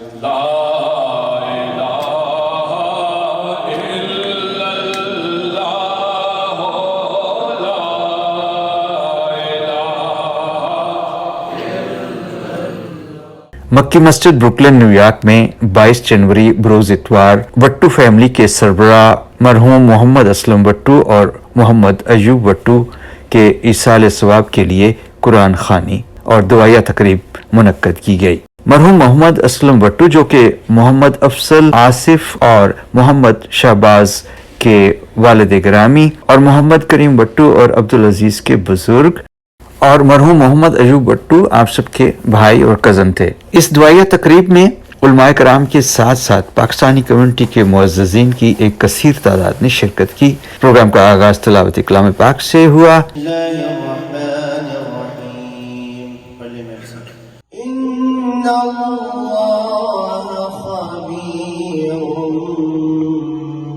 لا الہ الا اللہ لا Makki Masjid Brooklyn new York میں 22 جنوری بروز اتوار وٹو فیملی کے سربراہ مرحوم محمد اسلم وٹو اور محمد ایوب وٹو کے ایصال ثواب کے لیے قرآن خوانی اور دعائیہ تقریب منعقد کی گئی۔ مرحوم محمد اسلم وٹو جو کہ محمد افضل آصف اور محمد شہباز کے والد گرامی اور محمد کریم وٹو اور عبدالعزیز کے بزرگ اور مرحوم محمد ایوب وٹو آپ سب کے بھائی اور کزن تھے۔ اس دعائیہ تقریب میں علماء کرام کے ساتھ ساتھ پاکستانی کمیونٹی کے معززین کی ایک کثیر تعداد نے شرکت کی۔ پروگرام کا آغاز تلاوت کلام پاک سے ہوا۔ إن الله خبير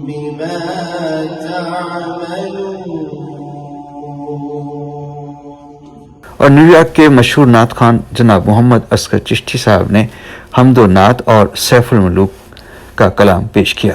بما تعملون۔ اور نیو یارک کے مشہور نعت خوان جناب محمد اصغر چشتی صاحب نے حمد و نعت اور سیف الملوک کا کلام پیش کیا۔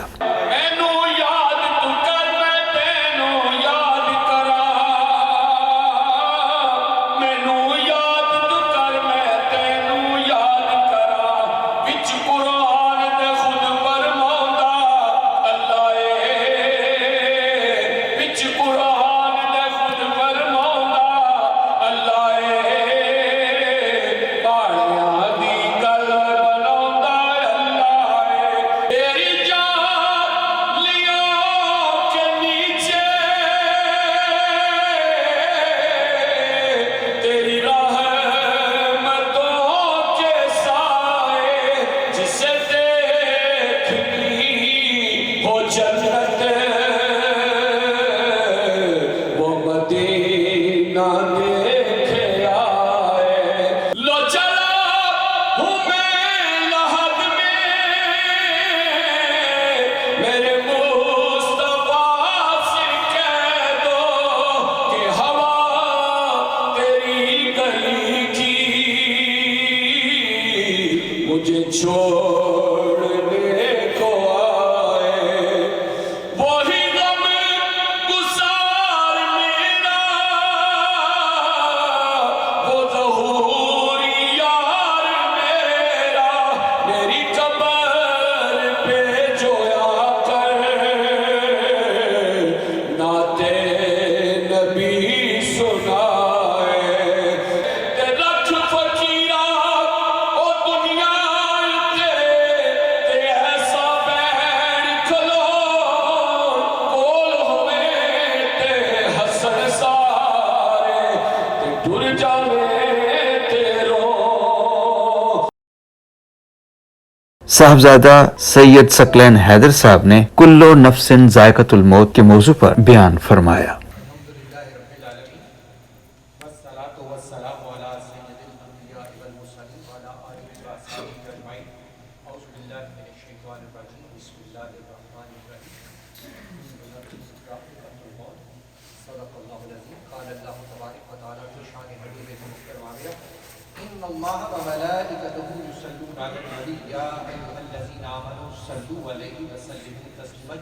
صاحبزادہ سید ثقلین حیدر صاحب نے کلو نفس ذائقۃ الموت کے موضوع پر بیان فرمایا۔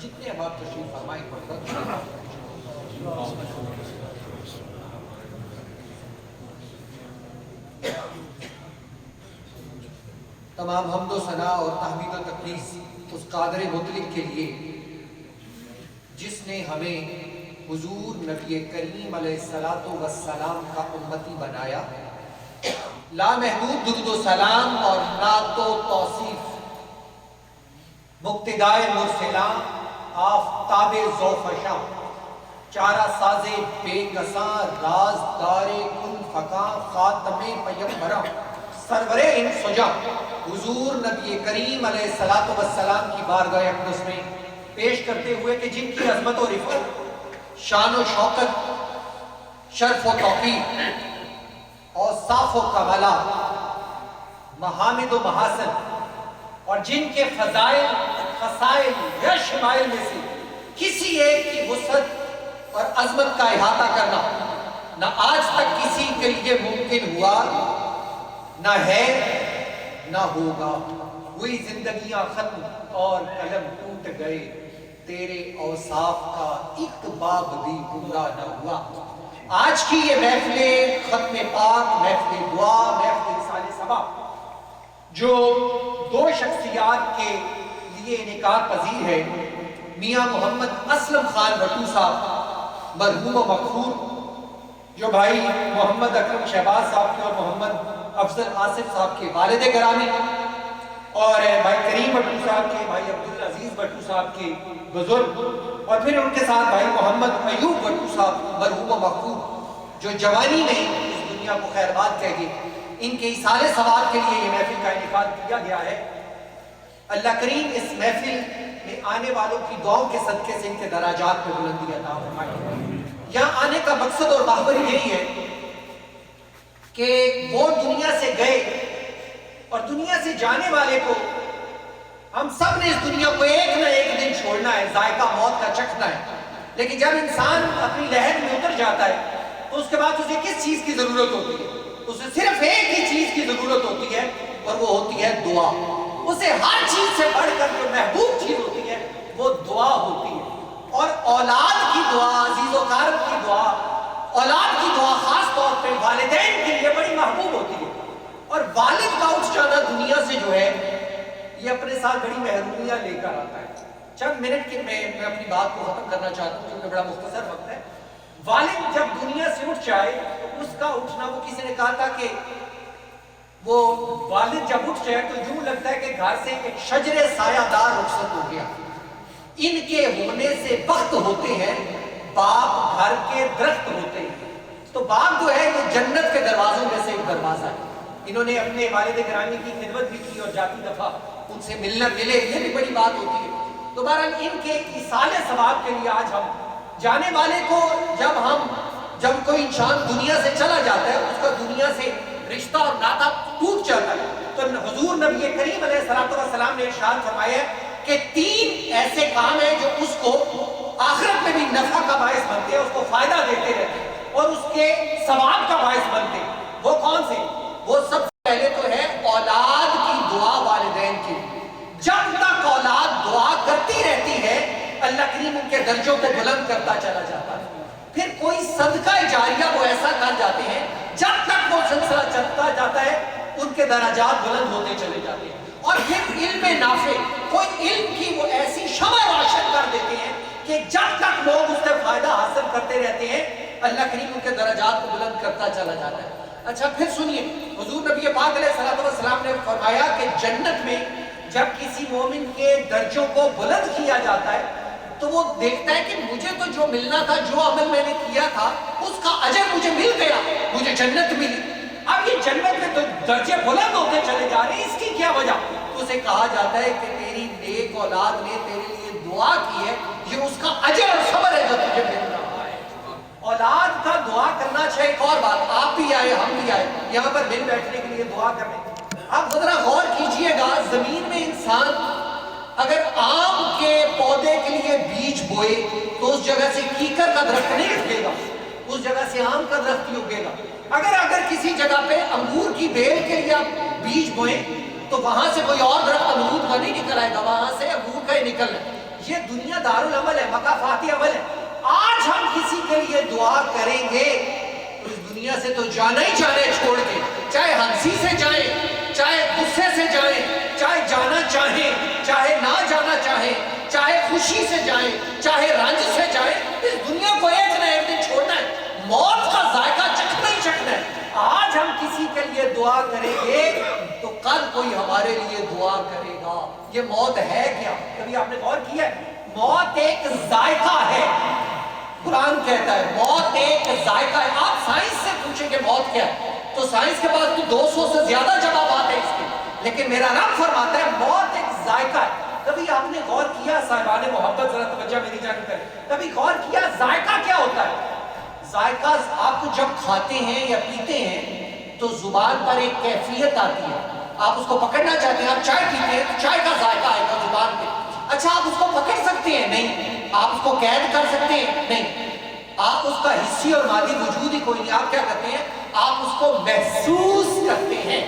جتنے اب آپ تشریف فرمائیں تمام حمد و ثنا اور تحمید و تقدیس اس قادر مطلق کے لیے جس نے ہمیں حضور نبی کریم علیہ السلام کا امتی بنایا۔ لامحدود درود و سلام اور نعت و توصیف مقتدائے مرسلاں آفتاب ذوفشاں چارہ ساز بے کساں رازدار کن فکاں خاتم پیمبراں سرور ان سجاں حضور نبی کریم علیہ السلام کی بارگاہ اقدس میں پیش کرتے ہوئے کہ جن کی عظمت و رفعت، شان و شوکت، شرف و توقیر اور صاف و کمالہ، محامد و محاسن اور جن کے فضائل، خصائل یا شمائل میں سے کسی ایک کی وسعت اور عظمت کا احاطہ کرنا نہ آج تک کسی کے لیے ممکن ہوا، نہ ہے، نہ ہوگا۔ ہوئی زندگیاں ختم اور قلم ٹوٹ گئے، تیرے اوصاف کا ایک باب بھی گمراہ نہ ہوا۔ آج کی یہ محفل ختم پاک، محفل دعا، محفل رسالہ سبا جو دو شخصیات کے لیے انعقاد پذیر ہے، میاں محمد اسلم خان بٹو صاحب مرحوم و مغفور، جو بھائی محمد اکرم شہباز صاحب کے اور محمد افضل آصف صاحب کے والد گرامی، اور بھائی کریم بٹو صاحب کے، بھائی عبدالعزیز بٹو صاحب کے بزرگ، اور پھر ان کے ساتھ بھائی محمد ایوب بٹو صاحب مرحوم و مغفور، جو جوانی میں اس دنیا کو خیر بات کہہ گئے۔ ان کے ایصال ثواب کے لیے یہ محفل کا انعقاد کیا گیا ہے۔ اللہ کریم اس محفل میں آنے والوں کی دعاؤں کے صدقے سے ان کے دراجات میں بلندی عطا فرمائے۔ یہاں آنے کا مقصد اور محور یہی ہے کہ وہ دنیا سے گئے اور دنیا سے جانے والے کو ہم سب نے اس دنیا کو ایک نہ ایک دن چھوڑنا ہے، ذائقہ موت کا چکھنا ہے۔ لیکن جب انسان اپنی لہر میں اتر جاتا ہے تو اس کے بعد اسے کس چیز کی ضرورت ہوتی ہے؟ اسے صرف ایک ہی چیز کی ضرورت ہوتی ہے، اور وہ ہوتی ہے دعا۔ اسے ہر چیز سے بڑھ کر جو محبوب چیز ہوتی ہے وہ دعا ہوتی ہے۔ اور اولاد کی دعا، عزیز و کارم کی دعا، اولاد کی دعا خاص طور پہ والدین کے لیے بڑی محبوب ہوتی ہے۔ اور والد کا اٹھ جانا دنیا سے جو ہے یہ اپنے ساتھ بڑی محرومیاں لے کر آتا ہے۔ چند منٹ کے میں اپنی بات کو ختم کرنا چاہتا ہوں کیونکہ بڑا مختصر وقت ہے۔ والد جب دنیا سے اٹھ جائے تو اس کا اٹھنا، وہ کسی نے کہا تھا کہ وہ والد جب اٹھ جائے تو یوں لگتا ہے کہ گھر سے ایک شجر سایہ دار رخصت ہو گیا۔ ان کے ہونے سے وقت ہوتے ہیں، باپ گھر کے درخت ہوتے ہیں۔ تو باپ جو ہے یہ جنت کے دروازوں میں سے ایک دروازہ ہے۔ انہوں نے اپنے والد گرامی کی خدمت بھی کی اور جاتی دفعہ ان سے ملے، یہ بھی بڑی بات ہوتی ہے۔ تو بہرحال ان کے ایصال ثواب کے لیے آج ہم جانے والے کو جب کوئی انسان دنیا سے چلا جاتا ہے، اس کا دنیا سے رشتہ اور ناطہ ٹوٹ جاتا ہے، تو حضور نبی کریم علیہ السلام نے ارشاد فرمایا ہے کہ 3 ایسے کام ہیں جو اس کو آخرت میں بھی نفع کا باعث بنتے ہیں، اس کو فائدہ دیتے رہتے ہیں اور اس کے ثواب کا باعث بنتے ہیں۔ وہ کون سے؟ وہ سب سے پہلے تو ہے اولاد کی دعا والدین کی۔ جب تک اولاد دعا کرتی رہتی ہے اللہ کریم ان کے درجوں کو بلند کرتا چلا جاتا ہے۔ پھر کوئی صدقہ جاریہ وہ ایسا کر جاتے ہیں، جب تک وہ سلسلہ چلتا جاتا ہے ان کے درجات بلند ہوتے چلے جاتے ہیں۔ اور پھر علم نافع، کوئی علم کی وہ ایسی شمع روشن کر دیتے ہیں کہ جب تک لوگ اس سے فائدہ حاصل کرتے رہتے ہیں اللہ کریم ان کے درجات کو بلند کرتا چلا جاتا ہے۔ اچھا پھر سنیے، حضور نبی پاک علیہ السلام نے فرمایا کہ جنت میں جب کسی مومن کے درجوں کو بلند کیا جاتا ہے تو وہ دیکھتا ہے کہ مجھے تو جو ملنا تھا، جو عمل میں نے کیا تھا اس کا اجر مجھے مل گیا، مجھے جنت ملی۔ اب یہ جنت میں تو درجے بلند ہوتے چلے جا رہے ہیں، اس کی کیا وجہ؟ تو اسے کہا جاتا ہے کہ تیری نیک اولاد نے تیرے لیے دعا کی ہے، یہ اس کا اجر اور صبر ہے جو تجھے مل رہا ہے۔ اولاد کا دعا کرنا چاہیے۔ ایک اور بات، آپ بھی آئے ہم بھی آئے یہاں پر مل بیٹھنے کے لیے دعا کرنے۔ آپ ذرا غور کیجئے گا، زمین میں انسان اگر آم کے پودے کے لیے بیج بوئے تو اس جگہ سے کیکر کا درخت نہیں اگے گا، اس جگہ سے آم کا درخت ہی اگے گا۔ اگر کسی جگہ پہ انگور کی بیل کے لیے آپ بیج بوئیں تو وہاں سے کوئی اور درخت امرود کا نہیں نکل آئے گا، وہاں سے انگور کا ہی نکلنا ہے۔ یہ دنیا دارالعمل ہے، مکافاتی عمل ہے۔ آج ہم کسی کے لیے دعا کریں گے تو اس دنیا سے تو جانا ہی جانا ہے چھوڑ کے، چاہے ہنسی سے جائیں، چاہے غصے سے جائیں، چاہے جانا چاہیں، چاہے نہ جانا چاہیں، چاہے خوشی سے جائیں، چاہے رنج سے جائیں، اس دنیا کو ایک نہ ایک دن چھوڑنا ہے۔ موت کا ذائقہ چکھنا ہی چکھنا ہے۔ آج ہم کسی کے لیے دعا کریں گے تو کل کوئی ہمارے لیے دعا کرے گا۔ یہ موت ہے کیا؟ کبھی آپ نے غور کیا ہے؟ موت ایک ذائقہ ہے۔ قرآن کہتا ہے موت ایک ذائقہ ہے۔ آپ سائنس سے پوچھیں کہ موت کیا ہے تو سائنس کے پاس تو 200 سے زیادہ جوابات ہیں اس کے، لیکن میرا رب فرماتا ہے موت ایک ذائقہ ہے۔ کبھی آپ نے غور کیا صاحبان محبت، ذرا توجہ میری جانب کریں، کبھی غور کیا ذائقہ کیا ہوتا ہے؟ ذائقہ آپ کو جب کھاتے ہیں یا پیتے ہیں تو زبان پر ایک کیفیت آتی ہے، آپ اس کو پکڑنا چاہتے ہیں، آپ چائے پیتے ہیں تو چائے کا ذائقہ آئے گا زبان پہ۔ اچھا آپ اس کو پکڑ سکتے ہیں؟ نہیں۔ آپ اس کو قید کر سکتے ہیں؟ نہیں۔ آپ اس کا حصی اور مادی وجود ہی کوئی نہیں۔ آپ کیا کرتے ہیں؟ آپ اس کو محسوس کرتے ہیں۔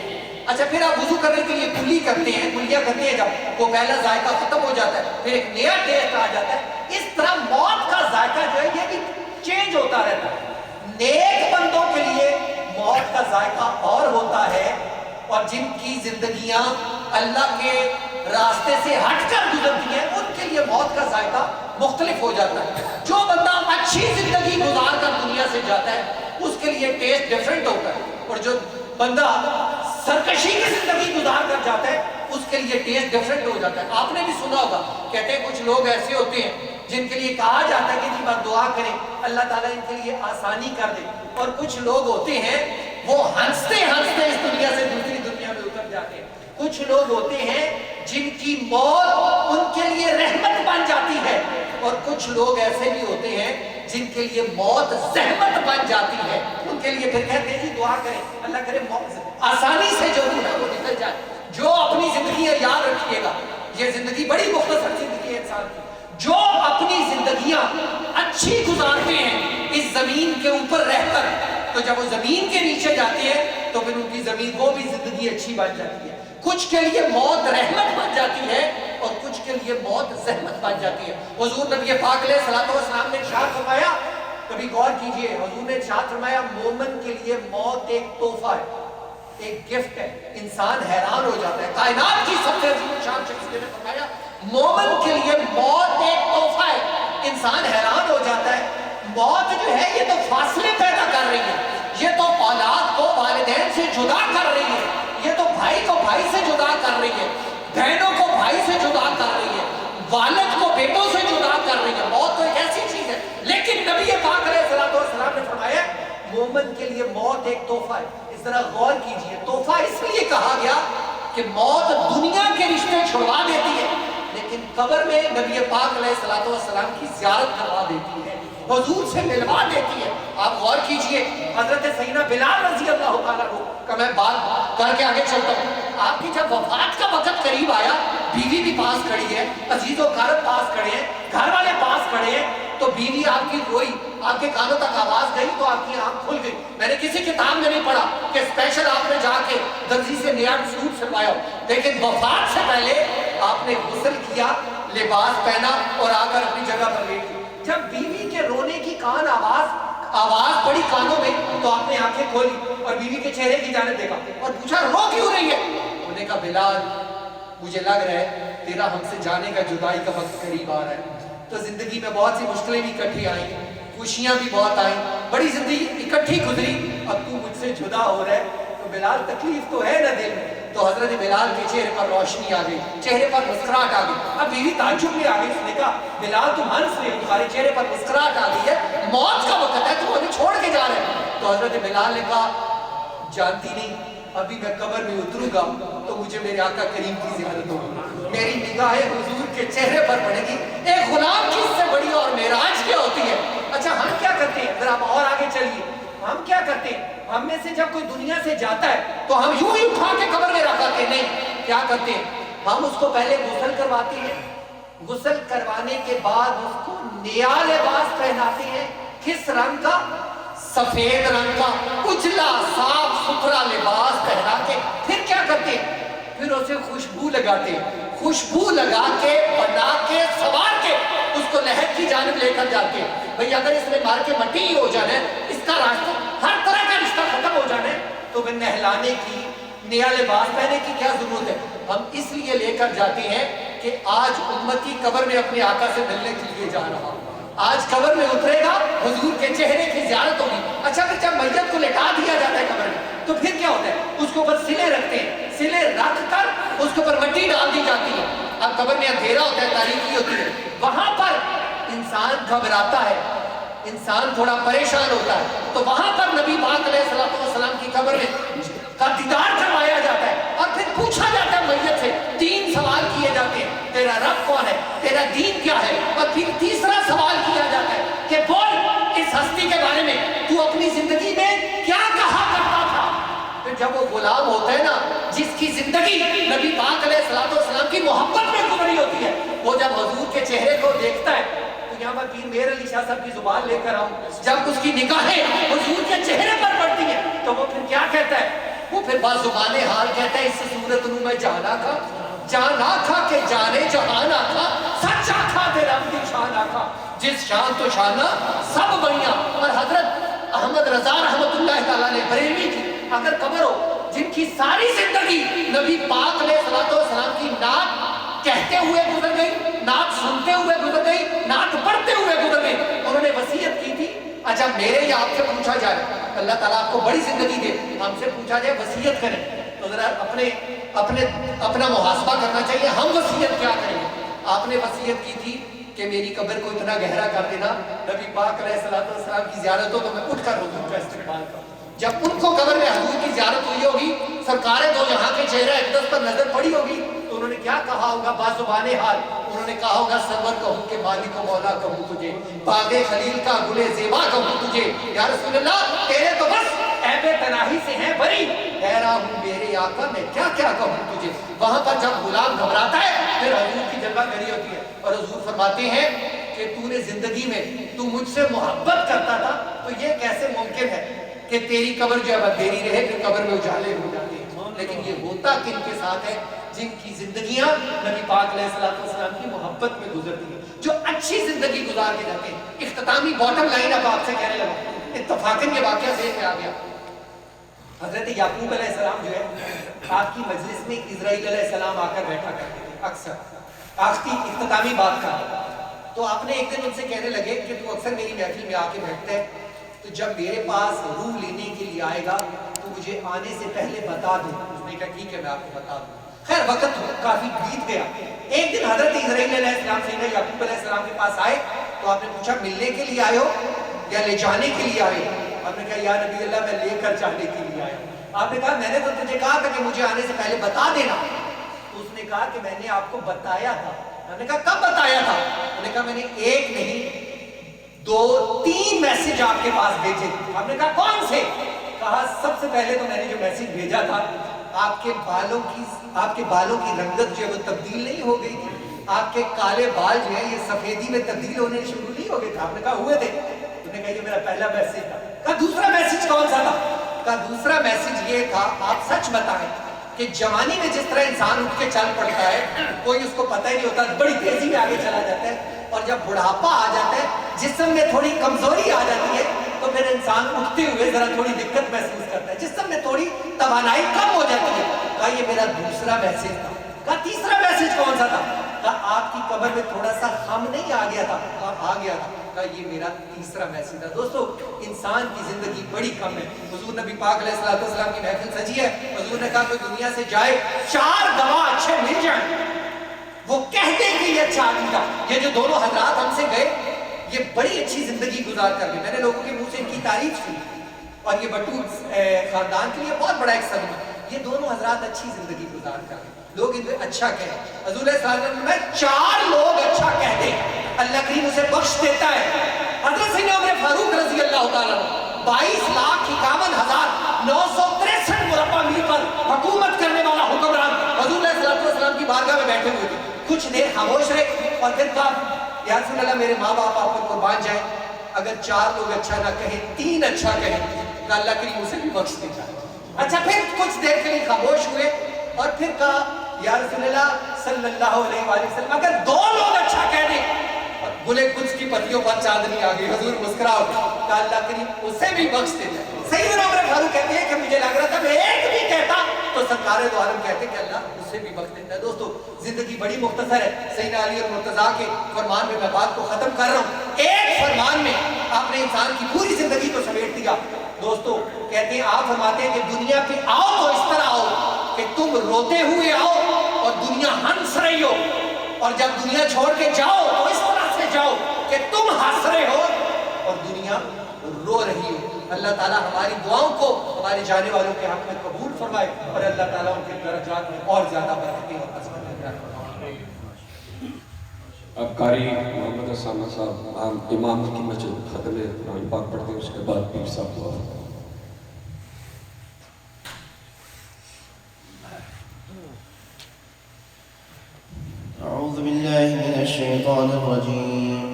اچھا پھر آپ وضو کرنے کے لیے کلی کرتے ہیں، کلیاں کرتے ہیں، جب وہ پہلا ذائقہ ختم ہو جاتا ہے پھر ایک نیا ٹیسٹ آ جاتا ہے۔ اس طرح موت کا ذائقہ جو ہے یہ بھی چینج ہوتا رہتا ہے۔ نیک بندوں کے لیے موت کا ذائقہ اور ہوتا ہے، اور جن کی زندگیاں اللہ کے راستے سے ہٹ کر گزرتی ہیں ان کے لیے موت کا ذائقہ مختلف ہو جاتا ہے۔ جو بندہ اچھی زندگی گزار کر دنیا سے جاتا ہے اس کے لیے ٹیسٹ ڈیفرنٹ ہوتا ہے، اور جو بندہ سرکشی کی زندگی گزار کر جاتا ہے اس کے لیے ٹیسٹ ڈیفرنٹ ہو جاتا ہے۔ آپ نے بھی سنا ہوگا، کہتے ہیں کچھ لوگ ایسے ہوتے ہیں جن کے لیے کہا جاتا ہے کہ جی بس دعا کریں اللہ تعالیٰ ان کے لیے آسانی کر دے، اور کچھ لوگ ہوتے ہیں وہ ہنستے ہنستے اس دنیا سے دوسری دنیا میں اتر جاتے ہیں۔ کچھ لوگ ہوتے ہیں جن کی موت ان کے لیے رحمت بن جاتی ہے، اور کچھ لوگ ایسے بھی ہوتے ہیں جن کے لیے موت زحمت بن جاتی ہے۔ ان کے لیے پھر کہتے ہیں جی دعا کریں اللہ کرے موت آسانی سے جو ہے وہ نکل جائے۔ جو اپنی زندگیاں یاد رکھیے گا، یہ زندگی بڑی مختصر زندگی ہے انسان کی، جو اپنی زندگیاں اچھی گزارتے ہیں اس زمین کے اوپر رہ کر، تو جب وہ زمین کے نیچے جاتے ہیں تو پھر ان کی زمین وہ بھی زندگی اچھی بن جاتی ہے۔ کچھ کے لیے موت رحمت بن جاتی ہے اور کچھ کے لیے موت زحمت بن جاتی ہے۔ حضور نبی پاک علیہ الصلوۃ والسلام نے ارشاد فرمایا، کبھی غور کیجئے، حضور نے ارشاد فرمایا مومن کے لیے موت ایک تحفہ ہے، ایک گفٹ ہے۔ انسان حیران ہو جاتا ہے، کائنات کی سب سے عظیم شان شخصیت نے فرمایا مومن کے لیے موت ایک تحفہ ہے۔ انسان حیران ہو جاتا ہے، موت جو ہے یہ تو فاصلے پیدا کر رہی ہے، یہ تو اولاد کو والدین سے جدا کر رہی ہے، یہ تو بھائی کو بھائی سے جدا کر رہی ہے، بہنوں کو بھائی سے جدا کر رہی ہے، والد کو بیٹوں سے جدا کر رہی ہے۔ موت تو ایک ایسی چیز ہے، لیکن نبی پاک علیہ السلام نے فرمایا مومن کے لیے موت ایک تحفہ ہے۔ اس طرح غور کیجئے، تحفہ اس لیے کہا گیا کہ موت دنیا کے رشتے چھڑوا دیتی ہے، لیکن قبر میں نبی پاک علیہ السلام کی زیارت کروا دیتی ہے، حضور سے ملوا دیتی ہے۔ آپ غور کیجئے، حضرت سیدنا بلال رضی اللہ تعالیٰ کا میں بات کر کے آگے چلتا ہوں، آپ کی جب وفات کا وقت قریب آیا، بیوی بھی پاس کھڑی ہے، عزیز و اقارب پاس کھڑے ہیں، گھر والے پاس کھڑے ہیں، تو بیوی آپ کی روئی، آپ کے کانوں تک آواز گئی تو آپ کی آنکھ کھل گئی۔ میں نے کسی کتاب میں نہیں پڑھا کہ اسپیشل آپ نے جا کے درزی سے نیا سوٹ سلوایا، لیکن وفات سے پہلے آپ نے غسل کیا، لباس پہنا اور آ کر اپنی جگہ پر لیٹ گئی۔ جب بیوی کے رونے کی آواز پڑی کانوں میں تو آپ نے آنکھیں کھولی اور بیوی کے چہرے کی جانب دیکھا اور پوچھا رو کیوں رہی ہے؟ انہوں نے کہا بلال مجھے لگ رہا ہے تیرا ہم سے جانے کا جدائی کا وقت قریب آ رہا ہے۔ تو زندگی میں بہت سی مشکلیں بھی اکٹھی آئیں، خوشیاں بھی بہت آئیں، بڑی زندگی اکٹھی گزری، اب تو مجھ سے جدا ہو رہا ہے تو بلال تکلیف تو ہے نا دل میں۔ تو حضرت بلال کے چہرے پر روشنی آ گئی، چہرے پر مسکراہٹ آ گئی۔ اب بیوی تعجب میں آ گئی، اس نے کہا بلال تم ہنس رہے ہو، تمہارے چہرے پر مسکراہٹ آ گئی ہے، موت کا وقت ہے، تم ابھی چھوڑ کے جا رہے ہیں۔ تو حضرت بلال نے کہا جانتی نہیں، ابھی میں قبر میں اتروں گا تو مجھے میرے آقا کریم کی زیارت ہوگی، میری نگاہیں حضور کے چہرے پر پڑے گی۔ ایک غلام کی اس سے بڑی اور معراج کیا ہوتی ہے؟ اچھا ہم کیا کرتے ہیں، ذرا اور آگے چلیے، ہم کیا کرتے ہیں؟ ہم میں سے جب کوئی دنیا سے جاتا ہے تو ہم یوں ہی اٹھا کے قبر میں رکھاتے ہیں؟ نہیں، کیا کرتے ہیں؟ ہم اس کو پہلے غسل کرواتے ہیں، غسل کروانے کے بعد اس کو نیا لباس پہناتے ہیں۔ کس رنگ کا؟ سفید رنگ کا اجلا صاف ستھرا لباس پہنا کے پھر کیا کرتے ہیں؟ پھر اسے خوشبو لگاتے ہیں، خوشبو لگا کے بنا کے سوار کے اس کو نہر کی جانب لے کر جاتے ہیں۔ بھئی اگر اس میں مار کے مٹی ہی ہو جانا ہے، اس کا راستہ ہر طرح کا رشتہ ختم ہو جانا ہے، تو پھر نہلانے کی نیا لباس پہنے کی کیا ضرورت ہے؟ ہم اس لیے لے کر جاتے ہیں کہ آج امتی قبر میں اپنے آقا سے ملنے کے لیے جا رہا، آج قبر میں اترے گا، حضور کے چہرے کی زیارت ہوگی۔ اچھا پھر جب میت کو لٹا دیا جاتا ہے قبر میں تو پھر کیا ہوتا ہے؟ اس کے اوپر سلے رکھتے ہیں، سلے رکھ کر اس کے اوپر مٹی ڈال دی جاتی ہے۔ اب قبر میں اندھیرا ہوتا ہے، تاریکی ہوتی ہے، وہاں پر انسان گھبراتا ہے، انسان تھوڑا پریشان ہوتا ہے، تو وہاں پر نبی پاک علیہ السلام کی قبر میں کا دیدار کروایا جاتا ہے اور پھر پوچھا جاتا ہے میت سے، 3 سوال کیے جاتے ہیں، تیرا رب کون ہے، تیرا دین کیا ہے، اور پھر تیسرا سوال کیا جاتا ہے کہ بول اس ہستی کے بارے میں تو اپنی زندگی میں کیا کہا کرتا تھا۔ پھر جب وہ غلام ہوتا ہے نا جس کی زندگی نبی پاک علیہ السلام کی محبت میں گزری ہوتی ہے، وہ جب حضور کے چہرے کو دیکھتا ہے تو یہاں پر پیر مہر علی شاہ صاحب کی زبان لے کر آؤں، جب اس کی نگاہیں حضور کے چہرے پر پڑتی ہیں تو وہ پھر کیا کہتا ہے؟ وہ پھر بازبان حال کہتا ہے اس صورت نو میں جانا کھا کہ جانے جہان آکھا سچ آکھا دے رب دی شان آکھا جس شان تو شانہ سب بڑیاں. اور حضرت احمد رضا رحمت اللہ تعالیٰ نے بریلوی کی اگر قبر ہو جن کی ساری زندگی نبی پاک علیہ السلام کی نعت کہتے ہوئے گزر گئی, نعت سنتے ہوئے گزر گئی, نعت پڑھتے ہوئے گزر گئی, انہوں نے وصیت کی تھی اچھا میرے یا آپ سے پوچھا جائے اللہ تعالیٰ آپ کو بڑی زندگی دے, ہم سے پوچھا جائے وصیت کریں تو ذرا اپنا محاسبہ کرنا چاہیے ہم وصیت کیا کریں گے. آپ نے وصیت کی تھی کہ میری قبر کو اتنا گہرا کر دینا نبی پاک علیہ السلام کی زیارت ہو تو میں اٹھ کر حضور کا استقبال کروں. جب ان کو قبر میں حضور کی زیارت ہوئی ہوگی, سرکار دو جہاں کے چہرہ اقدس پر نظر پڑی ہوگی تو انہوں نے کیا کہا ہوگا بازبان حال, انہوں نے کہا ہوگا سرور کہوں کہ مالک و مولا کہوں تجھے, باغ خلیل کا گلے زیبا کہوں تجھے, یا رسول اللہ تیرے تو بس عیب تناہی سے ہیں بری, حیران ہوں میرے آقا میں کیا کیا کہوں تجھے. وہاں پر جب غلام گھبراتا ہے پھر حضور کی جلوہ گری ہوتی ہے اور حضور فرماتے ہیں کہ تو نے زندگی میں تو مجھ سے محبت کرتا تھا تو یہ کیسے ممکن ہے کہ تیری قبر جو ہے اندھیری رہے پھر قبر میں اجالے ہو جاتے ہیں. لیکن یہ ہوتا کن کے ساتھ ہے جن کی زندگیاں نبی پاک علیہ السلام کی محبت میں گزرتی ہیں, جو اچھی زندگی گزار کے جاتے ہیں. اختتامی باٹم لائن اب آپ سے کہنے لگا, اتفاقاً یہ واقعہ ذہن میں آ گیا. حضرت یعقوب علیہ السلام جو ہے آپ کی مجلس میں اسرائیل علیہ السلام آ کر بیٹھا کرتے تھے اکثر آخری اختتامی بات کا. تو آپ نے ایک دن ان سے کہنے لگے کہ تو اکثر میری محفل میں آ کے بیٹھتا ہے تو جب میرے پاس روح لینے کے لیے آئے گا تو مجھے آنے سے پہلے بتا دو. اس نے کہا ٹھیک ہے میں آپ کو بتا دوں. خیر وقت کافی بیت گیا. ایک دن حضرت اسرائیل علیہ السلام سیدنا یعقوب علیہ السلام کے پاس آئے تو آپ نے پوچھا ملنے کے لیے آئے ہو یا لے جانے کے لیے آئے ہو؟ آپ نے کہا یا نبی اللہ میں لے کر جانے کے لیے آیا. آپ نے کہا میں نے تو تجھے کہا تھا کہ مجھے آنے سے پہلے بتا دینا. تو اس نے کہا کہ میں نے آپ کو بتایا تھا. میں نے کہا کب بتایا تھا؟ میں نے کہا میں نے ایک نہیں 2-3 میسج آپ کے پاس بھیجے. آپ نے کہا کون سے؟ کہا سب سے پہلے تو میں نے جو میسج بھیجا تھا آپ کے بالوں کی رنگت جو ہے وہ تبدیل نہیں ہو گئی تھی, آپ کے کالے بال جو ہے یہ سفیدی میں تبدیل ہونے شروع نہیں ہو گئے تھے. آپ نے کہا ہوئے تھے. انہوں نے کہا یہ میرا پہلا میسج تھا. کہا دوسرا میسج کون سا تھا؟ کہا دوسرا میسج یہ تھا آپ سچ بتائیں کہ جوانی میں جس طرح انسان اٹھ کے چل پڑتا ہے کوئی اس کو پتہ ہی نہیں ہوتا, بڑی تیزی میں آگے چلا جاتا ہے, اور جب بڑھاپا آ جاتا ہے جسم میں تھوڑی کمزوری آ جاتی ہے تو پھر انسان اٹھتے ہوئے ذرا تھوڑی دقت محسوس کرتا ہے, جسم میں تھوڑی توانائی کم ہو جاتی ہے. کہا یہ میرا دوسرا میسج تھا. کہا تیسرا میسج کون سا تھا؟ کہا آپ کی قبر میں تھوڑا سا خم نہیں آ گیا تھا؟ کہا آ گیا تھا. کہا یہ میرا تیسرا میسج تھا. دوستو انسان کی زندگی بڑی کم ہے. حضور نبی پاک علیہ السلام کی محفل سجی ہے, حضور نے کہا کوئی دنیا سے جائے 4 گواہ اچھے مل جائیں وہ کہتے ہیں کہ یہ اچھا آدمی تھا. یہ جو دونوں حضرات ہم سے گئے یہ بڑی اچھی زندگی گزار کر گئے. میں نے لوگوں کے منہ سے ان کی تعریف سنی اور یہ بٹو خاندان کے لیے بہت بڑا ایک صدمہ. یہ دونوں حضرات اچھی زندگی گزار کر گئے, لوگ ان کو اچھا کہیں. حضور صلی اللہ علیہ وسلم میں 4 لوگ اچھا کہتے ہیں اللہ کریم اسے بخش دیتا ہے. حضرت سیدنا عمر فاروق رضی اللہ تعالیٰ 22,51,963 مربع میل پر حکومت کرنے والا حکمران حضور صلی اللہ علیہ وسلم کی بارگاہ میں بیٹھے ہوئے تھے. کچھ دیر خاموش رہے اور پھر کہا یا رسول اللہ میرے ماں باپ آپ پر قربان جائیں, اگر 4 لوگ اچھا نہ کہیں 3 اچھا کہیں تو اللہ کریم اسے بھی بخش دیتا ہے. اچھا پھر کچھ دیر کے لیے خاموش ہوئے اور پھر کہا یا رسول اللہ صلی اللہ علیہ وآلہ وسلم اگر 2 لوگ اچھا کہہ دیں, اور گلے کچھ کی پتیوں پر چاندنی آ گئی. حضور مسکرا کہا اللہ کریم اسے بھی بخش دیتا ہے. سیدنا عمر فاروق کہتے ہیں کہ مجھے لگ رہا تھا میں ایک بھی کہتا تو سرکار دو عالم کہتے کہ اللہ اسے بھی بخش دیتا ہے. دوستو زندگی بڑی مختصر ہے. سیدنا علی اور مرتضیٰ کے فرمان میں میں بات کو ختم کر رہا ہوں. ایک فرمان میں آپ نے انسان کی پوری زندگی کو سمیٹ دیا. دوستو کہتے ہیں آپ فرماتے ہیں کہ دنیا پہ آؤ تو اس طرح آؤ کہ تم روتے ہوئے آؤ اور دنیا ہنس رہی ہو, اور جب دنیا چھوڑ کے جاؤ تو اس طرح سے جاؤ کہ تم ہنس رہے ہو اور دنیا رو رہی ہو. اللہ تعالیٰ ہماری دعاؤں کو ہمارے جانے والوں کے حق میں قبول فرمائے اور اللہ تعالیٰ ان کے درجات میں اور زیادہ برکتیں اور عظمتیں عطا فرمائے. اب قاری محمد اسامہ صاحب امام کی مسجد ختم قرآن پاک پڑھتے ہیں, اس کے بعد پیر صاحب دعا. أعوذ بالله من الشيطان الرجيم.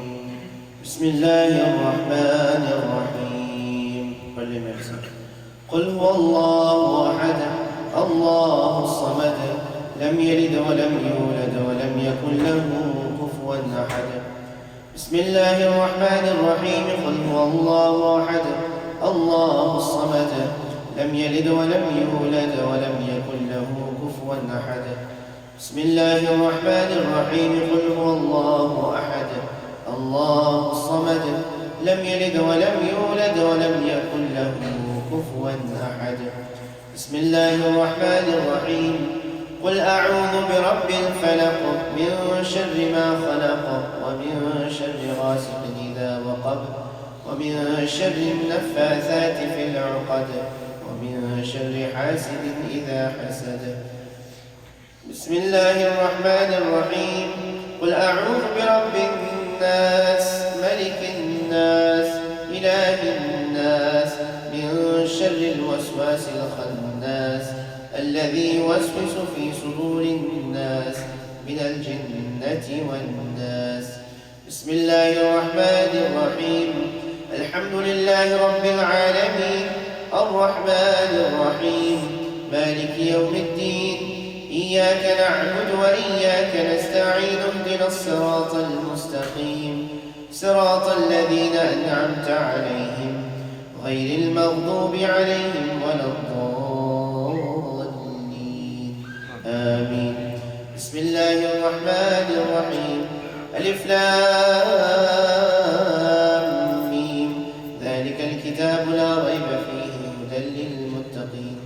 بسم الله الرحمن الرحيم. قل هو الله أحد الله الصمد لم يلد ولم يولد ولم يكن له كفوا أحد بسم الله الرحمن الرحيم قل هو الله أحد الله الصمد لم يلد ولم يولد ولم يكن له كفوا أحد بسم الله الرحمن الرحيم قل هو الله أحد الله الصمد لم يلد ولم يولد ولم يكن له كفوا أحد بسم الله الرحمن الرحيم قل أعوذ برب الفلق من شر ما خلق ومن شر غاسق إذا وقب ومن شر النفاثات في العقد ومن شر حاسد إذا حسد بسم الله الرحمن الرحيم قل أعوذ برب الناس ملك الناس إله الناس من شر الوسواس الخناس الذي يوسوس في صدور الناس من الجنة والناس بسم الله الرحمن الرحيم الحمد لله رب العالمين الرحمن الرحيم مالك يوم الدين إياك نعبد وإياك نستعين اهدنا الصراط المستقيم صراط الذين أنعمت عليهم غير المغضوب عليهم ولا الضالين آمين بسم الله الرحمن الرحيم ألف لام ميم ذلك الكتاب لا ريب فيه هدى للمتقين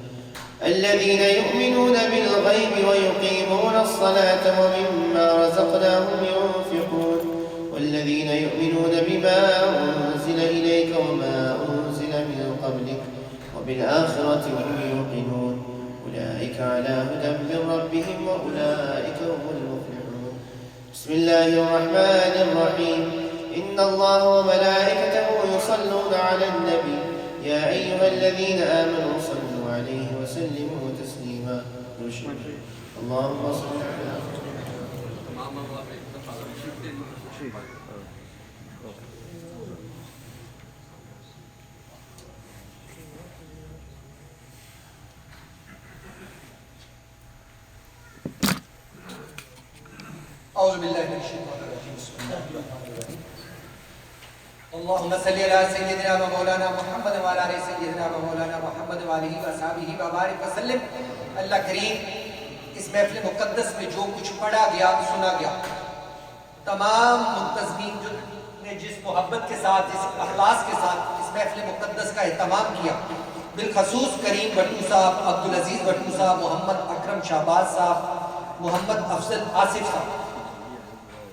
الذين يؤمنون بالغيب ويقيمون الصلاة ومما رزقناهم ينفقون والذين يؤمنون بما أنزل إليك وما أنزل من قبلك وبالآخرة هم يوقنون أولئك على هدى من ربهم وأولئك هم المفلحون بسم الله الرحمن الرحيم إن الله وملائكته يصلون على النبي يا أيها الذين آمنوا صلوا عليه وسلموا تسليما اللهم صل على أعوذ بالله من الشيطان الرجيم بسم الله الرحمن الرحيم اللهم صل على سيدنا ومولانا محمد وعلى آل سيدنا ومولانا محمد وآله وصحبه وبارك وسلم اللہ کریم اس محفل مقدس میں جو کچھ پڑھا گیا سنا گیا تمام منتظمین نے جس محبت کے ساتھ جس اخلاص کے ساتھ اس محفل مقدس کا اہتمام کیا بالخصوص کریم بٹو صاحب عبدالعزیز بٹو صاحب محمد اکرم شہباز صاحب محمد افضل آصف صاحب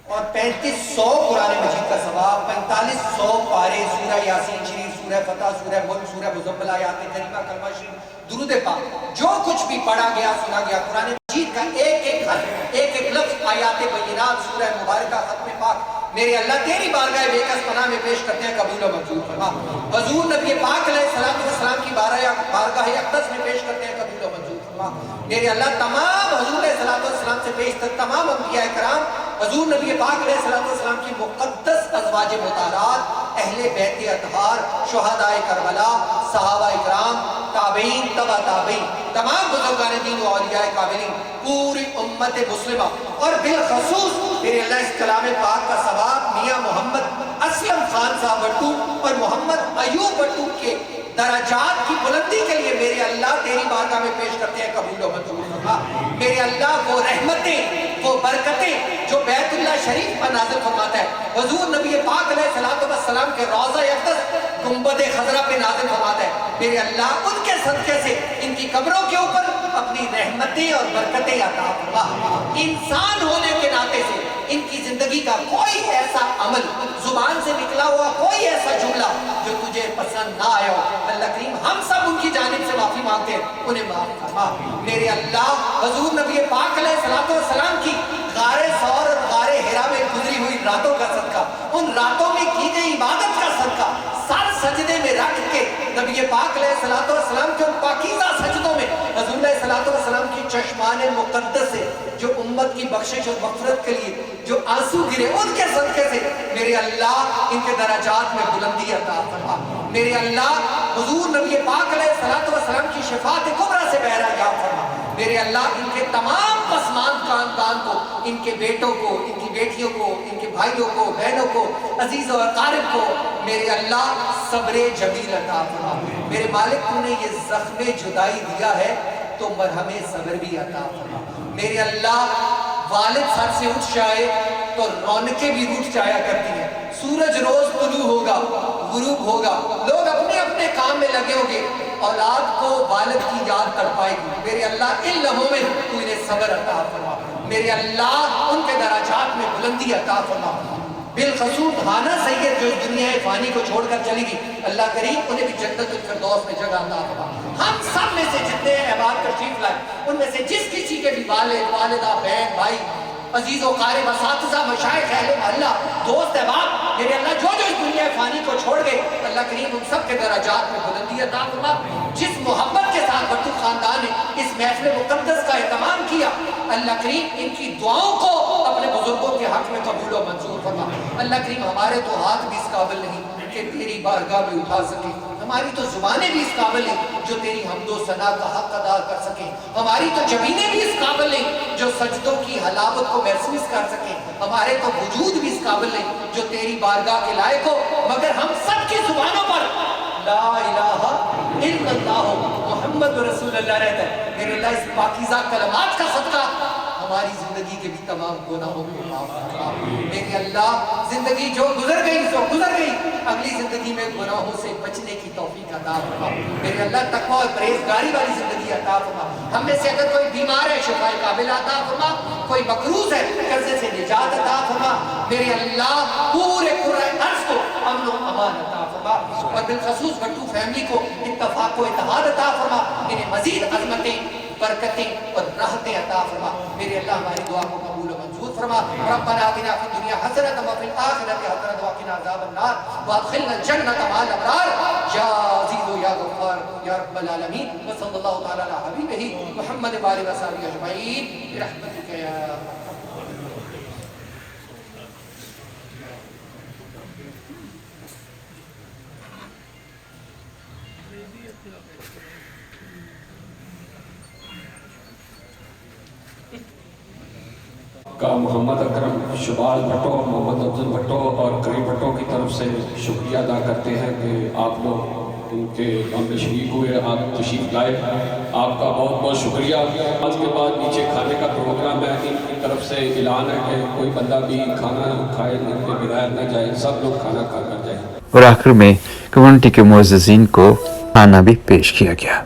اور 3500 قرآن مجید کا ثواب 4500 پارے سورہ یاسین شریف سورہ فتح سورہ ملک سورہ مزمل آیات کریمہ کلمہ شریف درود پاک جو کچھ بھی پڑھا گیا سنا گیا قرآن مجید کا ایک ایک حرف ایک ایک لفظ آیات بینات سورہ مبارکہ ختم پاک میرے اللہ تیری بارگاہ بے کس پناہ میں پیش کرتے ہیں قبول و منظور فرما حضور نبی پاک علیہ السلام کی بارگاہ اقدس میں پیش کرتے ہیں قبول و منظور فرما میرے اللہ تمام حضور علیہ السلام سے پیش تک تمام انبیاء کرام حضور نبی پاک علیہ السلام کی مقدس ازواج مطہرات اہل بیت اطہار شہداء کربلا صحابہ اکرام تابعین تبع تابعین تمام بزرگان دین و اولیاء کاملین پوری امت مسلمہ اور بالخصوص میرے اللہ اس کلام پاک کا ثواب میاں محمد اسلم خان صاحب بٹو اور محمد ایوب بٹو کے درجات کی بلندی کے لیے میرے اللہ تیری بارگاہ میں پیش کرتے ہیں قبول و منظور فرما میرے اللہ وہ رحمتیں وہ برکتیں جو بیت اللہ شریف پر نازل فرماتا ہے حضور نبی پاک علیہ السلام کے روضہ اقدس گنبد خضرہ پہ نازل فرماتا ہے میرے اللہ ان کے صدقے سے ان کی قبروں کے اوپر اپنی رحمتیں اور برکتیں عطا فرما انسان ہونے کے ناطے سے ان کی زندگی کا کوئی ایسا عمل زبان سے نکلا ہوا کوئی ایسا جملہ جو تجھے پسند نہ آیا ہو اللہ کریم ہم سب ان کی جانب سے معافی مانگتے ہیں انہیں معاف فرما میرے اللہ حضور نبی پاک علیہ السلام کی غار ثور اور غار حرا میں گزری ہوئی راتوں کا صدقہ ان راتوں میں کی گئی عبادت کا صدقہ سر سجدے میں رکھ کے نبی پاک علیہ السلام کے ان پاکیزہ سجدوں میں حضور علیہ السلام کی چشمان مقدس سے جو امت کی بخشش اور مغفرت کے لیے جو آنسو گرے ان کے صدقے سے میرے اللہ ان کے درجات میں بلندی عطا فرما. میرے اللہ حضور نبی پاک علیہ الصلوۃ والسلام کی شفاعت کبریٰ سے بہرہ جات فرما. میرے اللہ ان کے تمام پسماند خاندان کو، ان کے بیٹوں کو، ان کی بیٹیوں کو، ان کے بھائیوں کو، بہنوں کو، عزیز و اقارب کو میرے اللہ صبر جمیل عطا فرما. میرے مالک تو نے یہ زخم جدائی دیا ہے تو مرہم صبر بھی عطا فرما. میرے اللہ والد سر سے اٹھ جائے تو رونقیں بھی اٹھ جایا کرتی ہیں. سورج روز طلوع ہوگا، غروب ہوگا، لوگ اپنے اپنے کام میں لگے ہوں گے، اولاد کو والد کی یاد تڑپائے گی. میرے اللہ ان لمحوں میں تو انہیں صبر عطا فرما. میرے اللہ ان کے درجات میں بلندی عطا فرما. بالخصوص ہانہ سید جو اس دنیا فانی کو چھوڑ کر چلی گئی، اللہ کریم انہیں بھی جنت الفردوس میں جگہ عطا فرما. ہم سب میں سے جتنے احباب تشریف لائے ان میں سے جس کسی کے بھی والد، والدہ، بہن، بھائی، عزیز و قارب، اساتذہ، مشائخ، اہل محلہ، دوست احباب، میرے اللہ جو جو اس دنیا فانی کو چھوڑ گئے، اللہ کریم ان سب کے درجات میں بلندی عطا فرما. جس محبت کے ساتھ بٹو خاندان نے اس محفل مقدس کا اہتمام کیا، اللہ کریم ان کی دعاؤں کو اپنے بزرگوں کے حق میں قبول و منظور فرما. اللہ کریم ہمارے تو ہاتھ بھی اس قابل نہیں کہ تیری بارگاہ میں اٹھا سکیں، ہماری تو زبانیں بھی اس قابل ہیں جو تیری حمد و ثنا کا حق ادا کر سکیں، ہماری تو جبینیں بھی اس قابل ہیں جو سجدوں کی حلاوت کو محسوس کر سکیں، ہمارے تو وجود بھی اس قابل ہیں جو تیری بارگاہ کے لائق ہو. مگر ہم سب کی زبانوں پر لا الہ الا اللہ محمد رسول اللہ رہتا ہے. میرے اللہ اس پاکیزہ کلمات کا صدقہ ہماری زندگی کے بھی تمام گناہوں کو معاف فرما. میرے اللہ زندگی جو گزر گئی سو گزر گئی، اگلی زندگی میں گناہوں سے بچنے کی توفیق عطا فرما. میرے اللہ تقویٰ اور پرہیزگاری والی زندگی عطا فرما. ہم میں سے اگر کوئی بیمار ہے شفا کامل عطا فرما، کوئی مقروض ہے قرضے سے نجات عطا فرما. میرے اللہ پورے ارض کو امن و امان عطا فرما. اور بالخصوص بٹو فیملی کو اتفاق و اتحاد عطا فرما. انہیں مزید عظمتیں، برکتیں اور راحتیں عطا فرما. میرے اللہ ہماری دعا کو قبول و منظور فرما. ربنا آتنا فی الدنیا حسنۃ وفی الآخرۃ حسنۃ وقنا عذاب النار وادخلنا الجنۃ مع الابرار یا عزیز یا غفار یا رب العالمین. وصلی اللہ تعالی علی حبیبہ محمد و آلہ و صحبہ اجمعین برحمتک یا کا محمد اکرم شبال بھٹو، محمد افضل بھٹو اور کریم بھٹو کی طرف سے شکریہ ادا کرتے ہیں کہ آپ لوگ ان کے غم میں شریک ہوئے، آپ تشریف لائے. آپ کا بہت بہت شکریہ. آج کے بعد نیچے کھانے کا پروگرام ہے. ان کی طرف سے اعلان ہے کہ کوئی بندہ بھی کھانا کھائے ان کے بغیر نہ جائے، سب لوگ کھانا کھا کر جائیں. اور آخر میں کمیونٹی کے معززین کو کھانا بھی پیش کیا گیا.